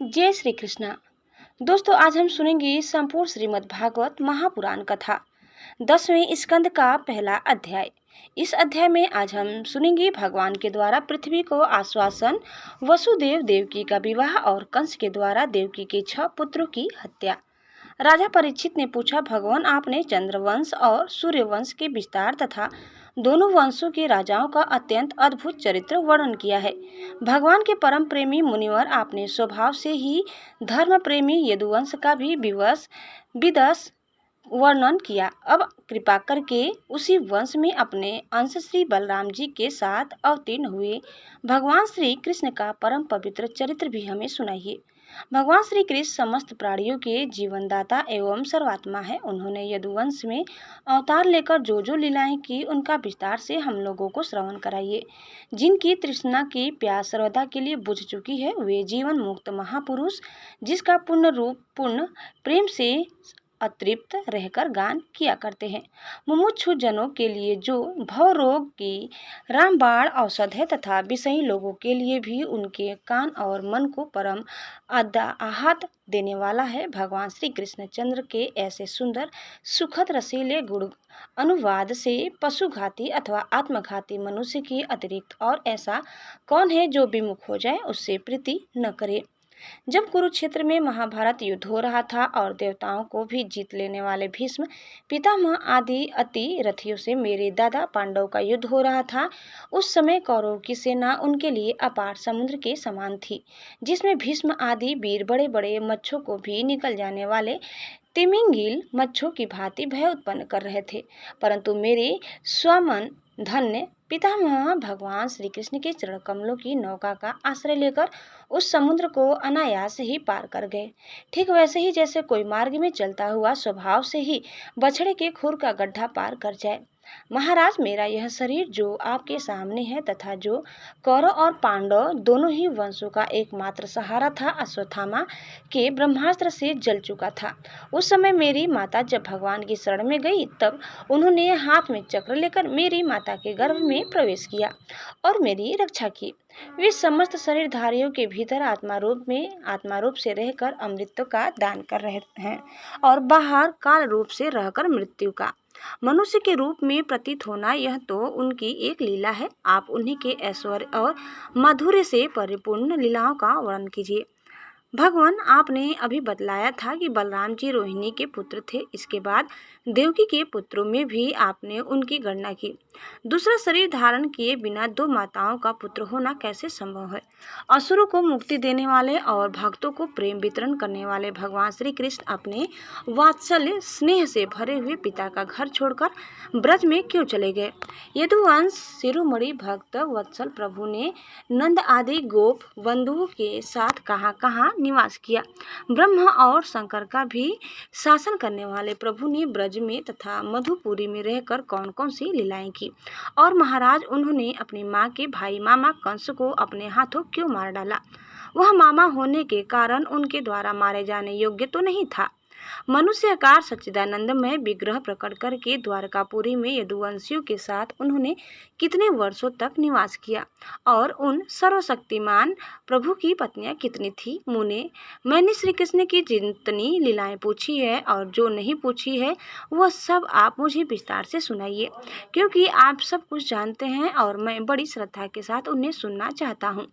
जय श्री कृष्णा। दोस्तों, आज हम सुनेंगे संपूर्ण श्रीमद् भागवत महापुराण कथा 10वें स्कंद का पहला अध्याय। इस अध्याय में आज हम सुनेंगे भगवान के द्वारा पृथ्वी को आश्वासन, वसुदेव देवकी का विवाह और कंस के द्वारा देवकी के 6 पुत्रों की हत्या। राजा परीक्षित ने पूछा, भगवान आपने चंद्रवंश और सूर्यवंश के विस्तार तथा दोनों वंशों के राजाओं का अत्यंत अद्भुत चरित्र वर्णन किया है। भगवान के परम प्रेमी मुनिवर, आपने स्वभाव से ही धर्म प्रेमी यदुवंश का भी विदस वर्णन किया। अब कृपा करके उसी वंश में अपने अंश श्री बलराम जी के साथ अवतीर्ण हुए भगवान श्री कृष्ण का परम पवित्र चरित्र भी हमें सुनाइए। भगवान श्री कृष्ण समस्त प्राणियों के जीवनदाता एवं सर्वात्मा है। उन्होंने यदुवंश में अवतार लेकर जो जो लीलाएं की, उनका विस्तार से हम लोगों को श्रवण कराइए। जिनकी तृष्णा की प्यास सर्वदा के लिए बुझ चुकी है, वे जीवन मुक्त महापुरुष, जिसका पूर्ण रूप पूर्ण प्रेम से अतृप्त रहकर गान किया करते हैं। मुमुक्षु जनों के लिए जो भव रोग की रामबाण औषध है, तथा विषयी लोगों के लिए भी उनके कान और मन को परम आहत देने वाला है। भगवान श्री कृष्णचंद्र के ऐसे सुंदर सुखद रसीले गुण अनुवाद से पशुघाती अथवा आत्मघाती मनुष्य के अतिरिक्त और ऐसा कौन है जो विमुख हो जाए, उससे प्रीति न करे। जब कुरुक्षेत्र में महाभारत युद्ध हो रहा था और देवताओं को भी जीत लेने वाले भीष्म पितामह आदि अति रथियों से मेरे दादा पांडव का युद्ध हो रहा था, उस समय कौरवों की सेना उनके लिए अपार समुद्र के समान थी, जिसमें भीष्म आदि वीर बड़े बड़े मच्छों को भी निकल जाने वाले तिमिंगिल मच्छों की भांति भय उत्पन्न कर रहे थे। परंतु मेरे स्वमन धन्य पितामह भगवान श्री कृष्ण के चरण कमलों की नौका का आश्रय लेकर उस समुद्र को अनायास ही पार कर गए। ठीक वैसे ही जैसे कोई मार्ग में चलता हुआ स्वभाव से ही बछड़े के खुर का गड्ढा पार कर जाए। महाराज, मेरा यह शरीर जो आपके सामने है तथा जो कौरव और पांडव दोनों ही वंशों का एकमात्र सहारा था, अश्वत्थामा के ब्रह्मास्त्र से जल चुका था। उस समय मेरी माता जब भगवान की शरण में गई, तब उन्होंने हाथ में चक्र लेकर मेरी माता के गर्भ में प्रवेश किया और मेरी रक्षा की। वे समस्त शरीरधारियों के भीतर आत्मा रूप से रहकर अमृत का दान कर रहे हैं और बाहर काल रूप से रहकर मृत्यु का मनुष्य के रूप में प्रतीत होना, यह तो उनकी एक लीला है। आप उन्हीं के ऐश्वर्य और माधुर्य से परिपूर्ण लीलाओं का वर्णन कीजिए। भगवान, आपने अभी बतलाया था कि बलराम जी रोहिणी के पुत्र थे। इसके बाद देवकी के पुत्रों में भी आपने उनकी गणना की। दूसरा शरीर धारण किए बिना 2 माताओं का पुत्र होना कैसे संभव है? असुरों को मुक्ति देने वाले और भक्तों को प्रेम वितरण करने वाले भगवान श्री कृष्ण अपने वात्सल्य स्नेह से भरे हुए पिता का घर छोड़कर ब्रज में क्यों चले गए? यदुवंश शिरोमणि भक्त वत्सल प्रभु ने नंद आदि गोप बंधुओं के साथ कहाँ कहाँ निवास किया? ब्रह्मा और शंकर का भी शासन करने वाले प्रभु ने ब्रज में तथा मधुपुरी में रहकर कौन कौन सी लीलाएं की? और महाराज, उन्होंने अपनी माँ के भाई मामा कंस को अपने हाथों क्यों मार डाला? वह मामा होने के कारण उनके द्वारा मारे जाने योग्य तो नहीं था। मनुष्याकार सच्चिदानंदमय विग्रह प्रकट करके द्वारकापुरी में यदुवंशियों के साथ उन्होंने कितने वर्षों तक निवास किया और उन सर्वशक्तिमान प्रभु की पत्नियां कितनी थी? मुने, मैंने श्री कृष्ण की जितनी लीलाएं पूछी है और जो नहीं पूछी है, वह सब आप मुझे विस्तार से सुनाइए, क्योंकि आप सब कुछ जानते हैं और मैं बड़ी श्रद्धा के साथ उन्हें सुनना चाहता हूँ।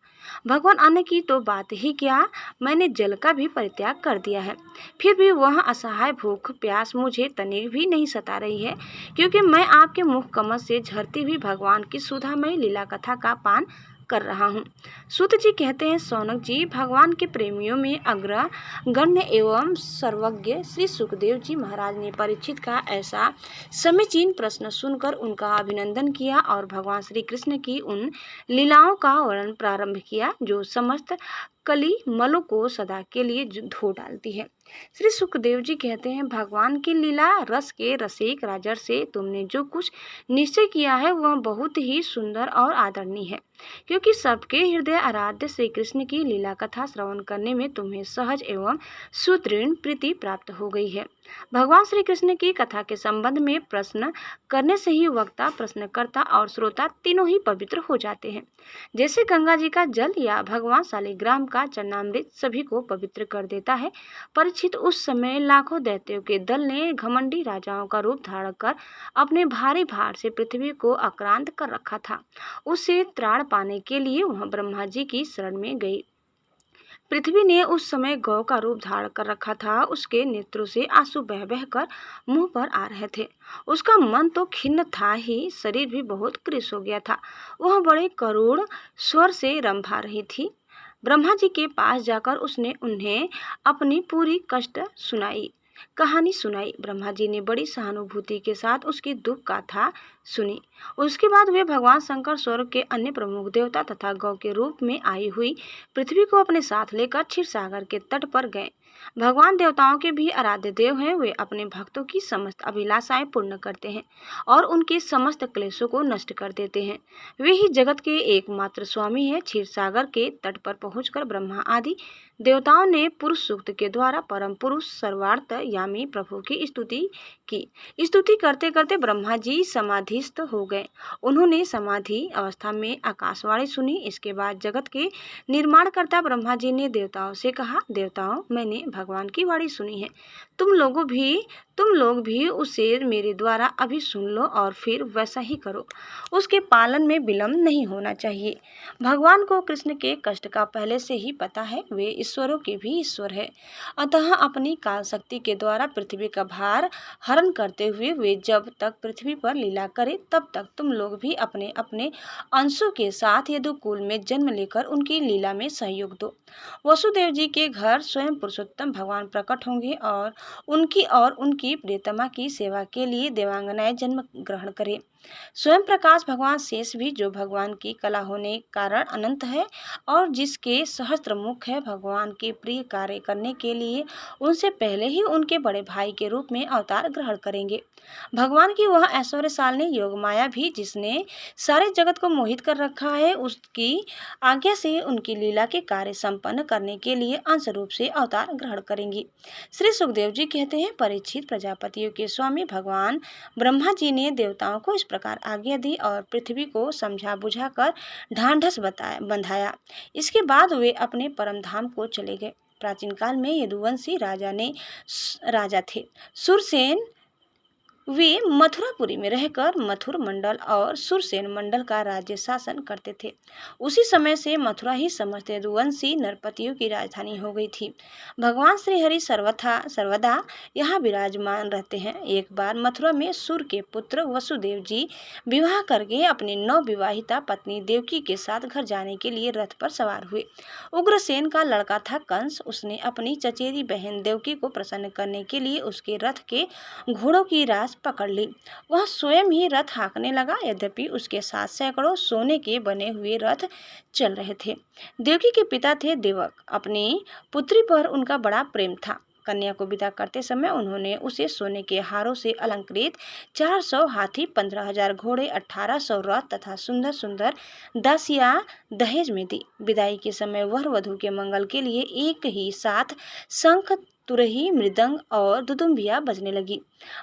भगवान, अन्न की तो बात ही क्या, मैंने जल का भी परित्याग कर दिया है, फिर भी वह असहाय भूख प्यास मुझे तनिक भी नहीं सता रही है, क्योंकि मैं आपके मुख कमल से झरती हुई भगवान की सुधामय लीला कथा का पान कर रहा हूँ। सूत जी कहते हैं, सौनक जी, भगवान के प्रेमियों में अग्रगण्य एवं सर्वज्ञ श्री सुखदेव जी महाराज ने परीक्षित का ऐसा समीचीन प्रश्न सुनकर उनका अभिनंदन किया और भगवान श्री कृष्ण की उन लीलाओं का वर्णन प्रारंभ किया जो समस्त कली मलों को सदा के लिए धो डालती है। श्री सुखदेव जी कहते हैं, भगवान की लीला रस के रसिक राजर से तुमने जो कुछ निश्चय किया है, वह बहुत ही सुंदर और आदरणीय है, क्योंकि सबके हृदय आराध्य श्री कृष्ण की लीला कथा श्रवण करने में तुम्हें सहज एवं सुदृढ़ प्रीति प्राप्त हो गई है। भगवान श्री कृष्ण की कथा के संबंध में प्रश्न करने से ही वक्ता, प्रश्नकर्ता और श्रोता तीनों ही पवित्र हो जाते हैं। जैसे गंगा जी का जल या भगवान शालिग्राम का चरणामृत सभी को पवित्र कर देता है। परीक्षित, उस समय लाखों दैत्यों के दल ने घमंडी राजाओं का रूप धारण कर अपने भारी भार से पृथ्वी को आक्रांत कर रखा था। उससे त्राण पाने के लिए वह ब्रह्मा जी की शरण में गई। पृथ्वी ने उस समय गौ का रूप धारण कर रखा था। उसके नेत्रों से आंसू बह बह कर मुंह पर आ रहे थे। उसका मन तो खिन्न था ही, शरीर भी बहुत कृश हो गया था। वह बड़े करुण स्वर से रंभा रही थी। ब्रह्मा जी के पास जाकर उसने उन्हें अपनी पूरी कहानी सुनाई। ब्रह्मा जी ने बड़ी सहानुभूति के साथ उसकी दुख गाथा सुनी। उसके बाद वे भगवान शंकर, स्वर्ग के अन्य प्रमुख देवता तथा गौ के रूप में आई हुई पृथ्वी को अपने साथ लेकर क्षीर सागर के तट पर गए। भगवान देवताओं के भी आराध्य देव हैं। वे अपने भक्तों की समस्त अभिलाषाएं पूर्ण करते हैं और उनके समस्त क्लेशों को नष्ट कर देते हैं। वे ही जगत के एकमात्र स्वामी हैं। क्षीर सागर के तट पर पहुंचकर ब्रह्मा आदि देवताओं ने पुरुष सूक्त के द्वारा परम पुरुष सर्वार्थ यामी प्रभु की स्तुति की। स्तुति करते करते ब्रह्मा जी समाधिस्थ हो गए। उन्होंने समाधि अवस्था में आकाशवाणी सुनी। इसके बाद जगत के निर्माणकर्ता ब्रह्मा जी ने देवताओं से कहा, देवताओं, मैंने भगवान की वाणी सुनी है। तुम लोग भी उसे मेरे द्वारा अभी सुन लो और फिर वैसा ही करो। उसके पालन में विलंब नहीं होना चाहिए। भगवान को कृष्ण के कष्ट का पहले से ही पता है। वे ईश्वरों के भी ईश्वर है। अतः अपनी काल शक्ति के द्वारा पृथ्वी का भार हरण करते हुए वे जब तक पृथ्वी पर लीला करे तब तक तुम लोग भी अपने अपने अंशों के साथ यदुकुल में जन्म लेकर उनकी लीला में सहयोग दो। वसुदेव जी के घर स्वयं पुरुषोत्तम भगवान प्रकट होंगे और उनकी प्रियतमा की सेवा के लिए देवांगनाएं जन्म ग्रहण करें। स्वयं प्रकाश भगवान शेष भी, जो भगवान की कला होने कारण अनंत है और जिसके सहस्त्र मुख है, भगवान के प्रिय कार्य करने के लिए उनसे पहले ही उनके बड़े भाई के रूप में अवतार ग्रहण करेंगे। भगवान की वह ऐश्वर्यशालिनी योग माया भी, जिसने सारे जगत को मोहित कर रखा है, उसकी आज्ञा से उनकी लीला के कार्य संपन्न करने के लिए अंश रूप से अवतार ग्रहण करेंगी। श्री सुखदेव जी कहते हैं, परीक्षित, प्रजापतियों के स्वामी भगवान ब्रह्मा जी ने देवताओं को इस प्रकार आज्ञा दी और पृथ्वी को समझा बुझा कर ढांढस बंधाया। इसके बाद वे अपने परम धाम को चले गए। प्राचीन काल में यदुवंशी राजा थे सुरसेन। वे मथुरापुरी में रहकर मथुर मंडल और सुरसेन मंडल का राज्य शासन करते थे। उसी समय से मथुरा ही समस्त यदुवंशी नरपतियों की राजधानी हो गई थी। भगवान श्री हरि सर्वदा यहाँ विराजमान रहते हैं। एक बार मथुरा में सुर के पुत्र वसुदेव जी विवाह करके अपनी नवविवाहिता पत्नी देवकी के साथ घर जाने के लिए रथ पर सवार हुए। उग्रसेन का लड़का था कंस। उसने अपनी चचेरी बहन देवकी को प्रसन्न करने के लिए उसके रथ के घोड़ों की रास पकड़ ली। वह स्वयं ही रथ हाँकने लगा। यद्यपि उसके साथ सैकड़ों सोने के बने हुए रथ चल रहे थे। देवकी के पिता थे देवक। अपनी पुत्री पर उनका बड़ा प्रेम था। कन्या को विदा करते समय उन्होंने उसे सोने के हारों से अलंकृत 400 हाथी, 15,000 घोड़े, 1800 रथ तथा सुंदर सुंदर दासियां दहेज में दी। विदाई के समय वर वधू के मंगल के लिए एक ही साथ शंख, तुरही, मृदंग और दुदुम्बिया बजने लगी।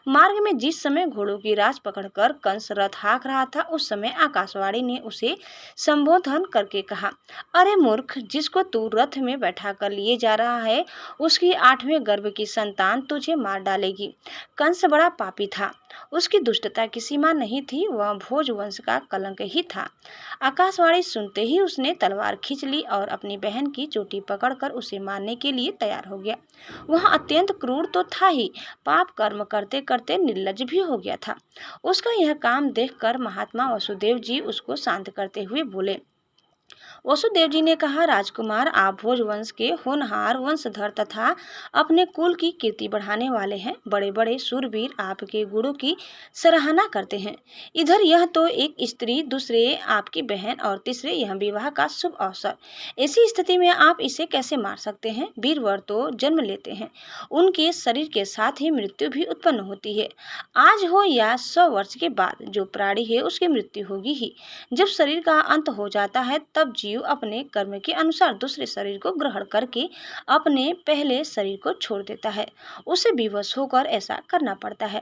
मार्ग में जिस समय घोड़ों की रास पकड़कर कंस रथ हाँक रहा था, उस समय आकाशवाणी ने उसे संबोधन करके कहा, अरे मूर्ख, जिसको तू रथ में बैठा कर लिए जा रहा है, उसकी 8वें गर्भ की संतान तुझे मार डालेगी। कंस बड़ा पापी था। उसकी दुष्टता की सीमा नहीं थी। वह भोज वंश का कलंक ही था। आकाशवाणी सुनते ही उसने तलवार खींच ली और अपनी बहन की चोटी पकड़कर उसे मारने के लिए तैयार हो गया। वह अत्यंत क्रूर तो था ही, पाप कर्म करते करते निर्लज्ज भी हो गया था। उसका यह काम देखकर महात्मा वसुदेव जी उसको शांत करते हुए बोले। वसुदेव जी ने कहा, राजकुमार, आप भोज वंश के होनहार वंशधर तथा अपने कुल की कीर्ति बढ़ाने वाले हैं। बड़े बड़े शूरवीर आपके गुणों की सराहना करते हैं। इधर यह तो एक स्त्री, दूसरे आपकी बहन और तीसरे यह विवाह का शुभ अवसर। ऐसी स्थिति में आप इसे कैसे मार सकते हैं? वीरवर तो जन्म लेते हैं, उनके शरीर के साथ ही मृत्यु भी उत्पन्न होती है। आज हो या 100 वर्ष के बाद जो प्राणी है उसकी मृत्यु होगी ही। जब शरीर का अंत हो जाता है तब जीव जीव अपने कर्म के अनुसार दूसरे शरीर को ग्रहण करके अपने पहले शरीर को छोड़ देता है। उसे विवश होकर ऐसा करना पड़ता है।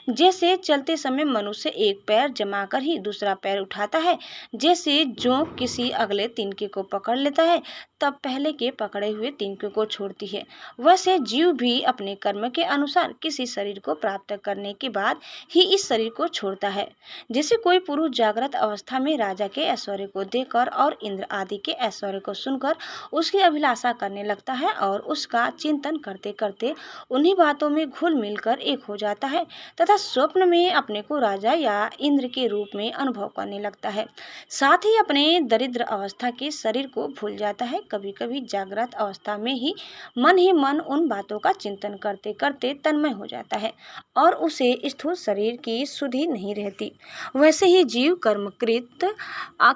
जैसे चलते समय मनुष्य एक पैर जमाकर ही दूसरा पैर उठाता है, जैसे जोंक किसी अगले तिनके को पकड़ लेता है तब पहले के पकड़े हुए तिनके को छोड़ती है, वैसे जीव भी अपने कर्म के अनुसार किसी शरीर को प्राप्त करने के बाद ही इस शरीर को छोड़ता है। जैसे कोई पुरुष जागृत अवस्था में राजा के ऐश्वर्य को देखकर और इंद्र आदि के ऐश्वर्य को सुनकर उसकी अभिलाषा करने लगता है और उसका चिंतन करते करते उन्हीं बातों में घुल मिलकर एक हो जाता है तथा स्वप्न में अपने को राजा या इंद्र के रूप में अनुभव करने लगता है। साथ ही अपने दरिद्र अवस्था के शरीर को भूल जाता है। कभी कभी जागृत अवस्था में ही मन उन बातों का चिंतन करते करते तन्मय हो जाता है और उसे स्थूल शरीर की सुधि नहीं रहती। वैसे ही जीव कर्मकृत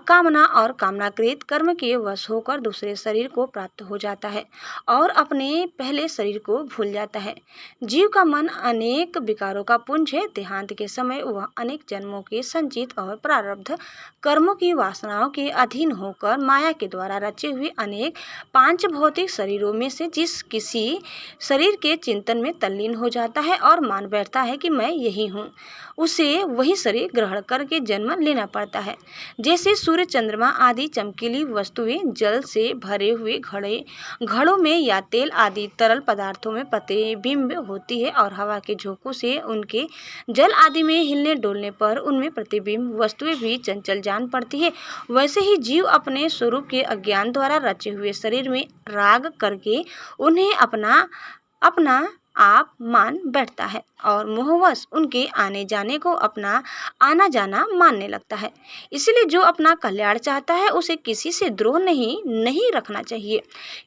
कामना और कामनाकृत कर्म के वश होकर दूसरे शरीर को प्राप्त हो जाता है और अपने पहले शरीर को भूल जाता है। जीव का मन अनेक विकारों का पुंज है। देहांत के समय वह अनेक जन्मों के संचित और प्रारब्ध कर्मों की वासनाओं के अधीन होकर माया के द्वारा रचे हुए अनेक पांच भौतिक शरीरों में से जिस किसी शरीर के चिंतन में तल्लीन हो जाता है और मान बैठता है कि मैं यही हूँ, उसे वही शरीर ग्रहण करके जन्म लेना पड़ता है। जैसे सूर्य, चंद्रमा आदि चमकीली वस्तुएं जल से भरे हुए घड़ों में या तेल आदि तरल पदार्थों में प्रतिबिंब होती है और हवा के झोंकों से उनके जल आदि में हिलने डोलने पर उनमें प्रतिबिंब वस्तुएं भी चंचल जान पड़ती है, वैसे ही जीव अपने स्वरूप के अज्ञान द्वारा रचे हुए शरीर में राग करके उन्हें अपना आप मान बैठता है और मोहवश उनके आने जाने को अपना आना जाना मानने लगता है। इसलिए जो अपना कल्याण चाहता है उसे किसी से द्रोह नहीं रखना चाहिए,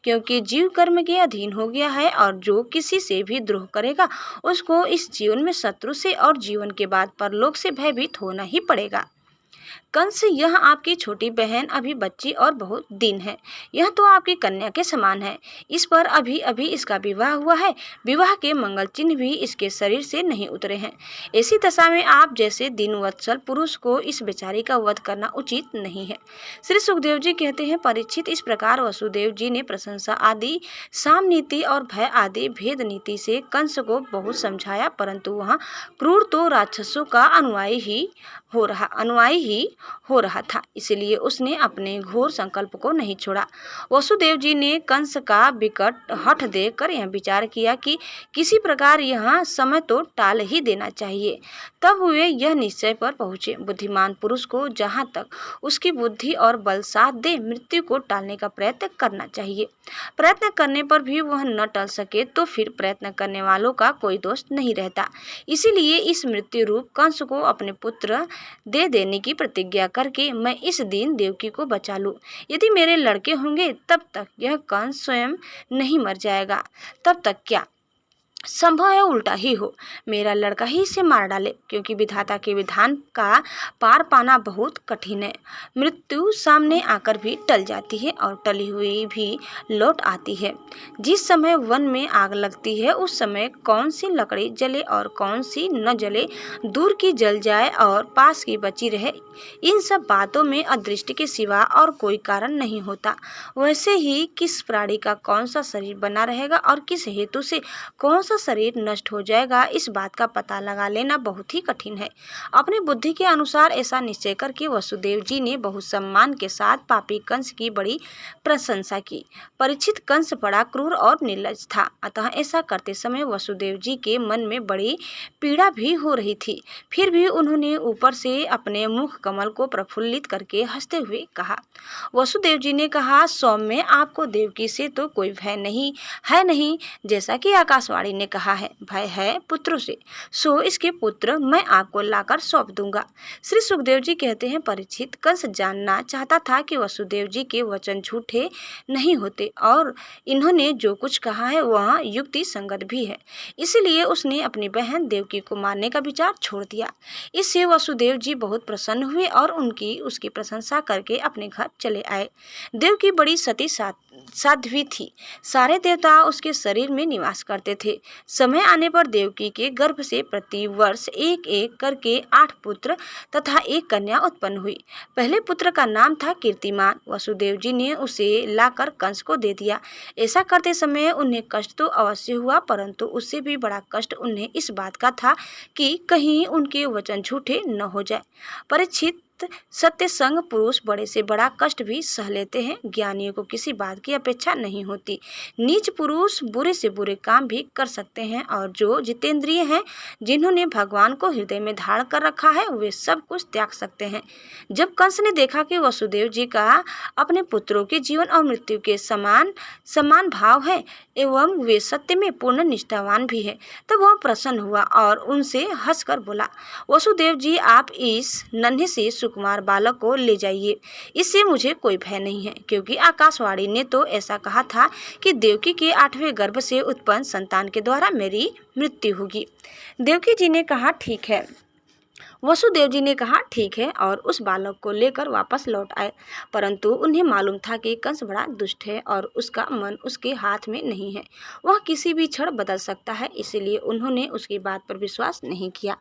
क्योंकि जीव कर्म के अधीन हो गया है और जो किसी से भी द्रोह करेगा उसको इस जीवन में शत्रु से और जीवन के बाद परलोक से भयभीत होना ही पड़ेगा। कंस, यह आपकी छोटी बहन अभी बच्ची और बहुत दीन है। यह तो आपकी कन्या के समान है। इस पर अभी अभी इसका विवाह हुआ है। विवाह के मंगल चिन्ह भी इसके शरीर से नहीं उतरे हैं। ऐसी दशा में आप जैसे दीनवत्सल पुरुष को इस बेचारी का वध करना उचित नहीं है। श्री सुखदेव जी कहते हैं, परीक्षित, इस प्रकार वसुदेव जी ने प्रशंसा आदि, साम नीति और भय आदि भेद नीति से कंस को बहुत समझाया, परंतु वह क्रूर तो राक्षसों का अनुयायी ही हो रहा था, इसलिए उसने अपने घोर संकल्प को नहीं छोड़ा। वसुदेव जी ने कंस का विकट हठ देखकर यह विचार किया कि किसी प्रकार यह समय तो टाल ही देना चाहिए। तब वे यह निश्चय पर पहुंचे, बुद्धिमान पुरुष को जहाँ तक उसकी बुद्धि और बल साथ दे मृत्यु को टालने का प्रयत्न करना चाहिए। प्रयत्न करने पर भी वह न टल सके तो फिर प्रयत्न करने वालों का कोई दोष नहीं रहता। इसीलिए इस मृत्यु रूप कंस को अपने पुत्र दे देने की प्रतिज्ञा करके मैं इस दिन देवकी को बचा लूं। यदि मेरे लड़के होंगे तब तक यह कंस स्वयं नहीं मर जाएगा, तब तक क्या संभव है उल्टा ही हो, मेरा लड़का ही इसे मार डाले, क्योंकि विधाता के विधान का पार पाना बहुत कठिन है। मृत्यु सामने आकर भी टल जाती है और टली हुई भी लौट आती है। जिस समय वन में आग लगती है उस समय कौन सी लकड़ी जले और कौन सी न जले, दूर की जल जाए और पास की बची रहे, इन सब बातों में अदृष्टि के सिवा और कोई कारण नहीं होता। वैसे ही किस प्राणी का कौन सा शरीर बना रहेगा और किस हेतु से कौन सा शरीर नष्ट हो जाएगा, इस बात का पता लगा लेना बहुत ही कठिन है। अपनी बुद्धि के अनुसार ऐसा निश्चय करके वसुदेव जी ने बहुत सम्मान के साथ पापी कंस की बड़ी प्रशंसा की। परीक्षित, कंस बड़ा क्रूर और निर्लज था, अतः ऐसा करते समय वसुदेव जी के मन में बड़ी पीड़ा भी हो रही थी। फिर भी उन्होंने ऊपर से अपने मुख कमल को प्रफुल्लित करके हंसते हुए कहा। वसुदेव जी ने कहा, सौम्य, आपको देवकी से तो कोई भय नहीं, जैसा कि आकाशवाणी ने कहा है, भय है पुत्रों से, सो इसके पुत्र मैं आपको लाकर सौंप दूंगा। श्री सुखदेव जी कहते हैं, परीक्षित, कंस जानना चाहता था कि वसुदेव जी के वचन झूठे नहीं होते और इन्होंने जो कुछ कहा है वह युक्ति संगत भी है, इसलिए उसने अपनी बहन देवकी को मारने का विचार छोड़ दिया। इससे वसुदेव जी बहुत प्रसन्न हुए और उसकी प्रशंसा करके अपने घर चले आए। देवकी बड़ी सती साध्वी थी। सारे देवता उसके शरीर में निवास करते थे। समय आने पर देवकी के गर्भ से प्रति वर्ष एक एक करके 8 पुत्र तथा 1 कन्या उत्पन्न हुई। पहले पुत्र का नाम था कीर्तिमान। वसुदेव जी ने उसे लाकर कंस को दे दिया। ऐसा करते समय उन्हें कष्ट तो अवश्य हुआ, परंतु उससे भी बड़ा कष्ट उन्हें इस बात का था कि कहीं उनके वचन झूठे न हो जाए। परीक्षित, सत्य संग पुरुष बड़े से बड़ा कष्ट भी सह लेते हैं। ज्ञानियों को किसी बात की अपेक्षा नहीं होती। नीच पुरुष बुरे से बुरे काम भी कर सकते हैं, और जो जितेंद्रिय हैं, जिन्होंने भगवान को हृदय में धारण कर रखा है, वे सब कुछ त्याग सकते हैं। जब कंस ने देखा कि वसुदेव जी का अपने पुत्रों के जीवन और मृत्यु के समान भाव है एवं वे सत्य में पूर्ण निष्ठावान भी है, तब वह प्रसन्न हुआ और उनसे हंसकर बोला, वसुदेव जी, आप इस नन्हे से सुकुमार बालक को ले जाइए। इससे मुझे कोई भय नहीं है, क्योंकि आकाशवाणी ने तो ऐसा कहा था कि देवकी के 8वें गर्भ से उत्पन्न संतान के द्वारा मेरी मृत्यु होगी। देवकी जी ने कहा ठीक है। वसुदेव जी ने कहा ठीक है और उस बालक को लेकर वापस लौट आए। परंतु उन्हें मालूम था कि कंस बड़ा दुष्ट है और उसका मन उसके हाथ में नहीं है। वह किसी भी क्षण बदल सकता है, इसलिए उन्होंने उसकी बात पर विश्वास नहीं किया।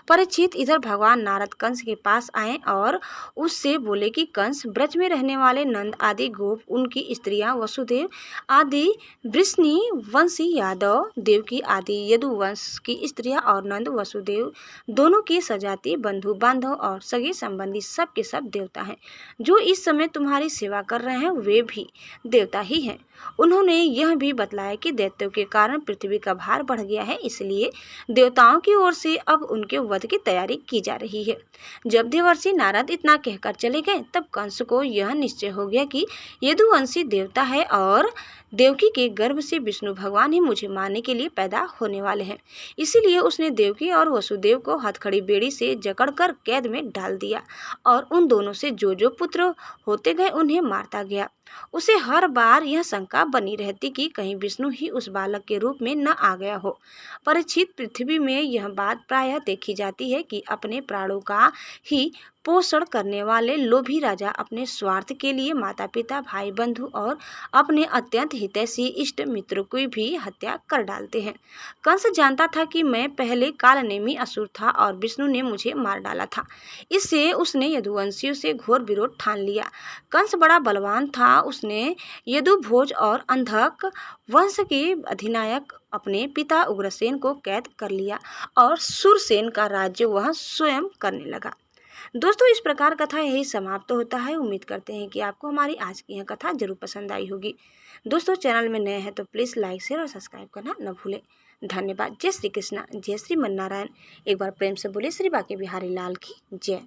परीक्षित, इधर भगवान नारद कंस के पास आए और उससे बोले कि कंस, ब्रज में रहने वाले नंद आदि गोप, उनकी स्त्रियां वसुदेव आदि वृष्णि वंशी यादव, देवकी आदि यदुवंश की स्त्रियां और नंद वसुदेव दोनों की सजाती बंधु बांधव और सगे संबंधी सब के सब देवता हैं। जो इस समय तुम्हारी सेवा कर रहे हैं वे भी देवता ही हैं। उन्होंने यह भी बतलाया कि दैत्यों के कारण पृथ्वी का भार बढ़ गया है, इसलिए देवताओं की ओर से अब उनके वध की तैयारी की जा रही है। जब देवर्षि नारद इतना कहकर चले गए, तब कंस को यह निश्चय हो गया कि यदुवंशी देवता है और देवकी के गर्भ से विष्णु भगवान ही मुझे मारने के लिए पैदा होने वाले हैं। इसीलिए उसने देवकी और वसुदेव को हथकड़ी बेड़ी से जकड़कर कैद में डाल दिया और उन दोनों से जो जो पुत्र होते गए उन्हें मारता गया। उसे हर बार यह शंका बनी रहती कि कहीं विष्णु ही उस बालक के रूप में न आ गया हो। परीक्षित, पृथ्वी में यह बात प्रायः देखी जाती है कि अपने प्राणों का ही पोषण करने वाले लोभी राजा अपने स्वार्थ के लिए माता पिता, भाई बंधु और अपने अत्यंत हितैषी इष्ट मित्रों की भी हत्या कर डालते हैं। कंस जानता था कि मैं पहले कालनेमी असुर था और विष्णु ने मुझे मार डाला था। इससे उसने यदुवंशियों से घोर विरोध ठान लिया। कंस बड़ा बलवान था। उसने यदुभोज और अंधक वंश के अधिनायक अपने पिता उग्रसेन को कैद कर लिया और सुरसेन का राज्य वह स्वयं करने लगा। दोस्तों, इस प्रकार कथा यही समाप्त होता है। उम्मीद करते हैं कि आपको हमारी आज की यह कथा जरूर पसंद आई होगी। दोस्तों, चैनल में नए हैं तो प्लीज़ लाइक शेयर और सब्सक्राइब करना न भूलें। धन्यवाद। जय श्री कृष्णा, जय श्री मन नारायण। एक बार प्रेम से बोले श्री बांके बिहारी लाल की जय।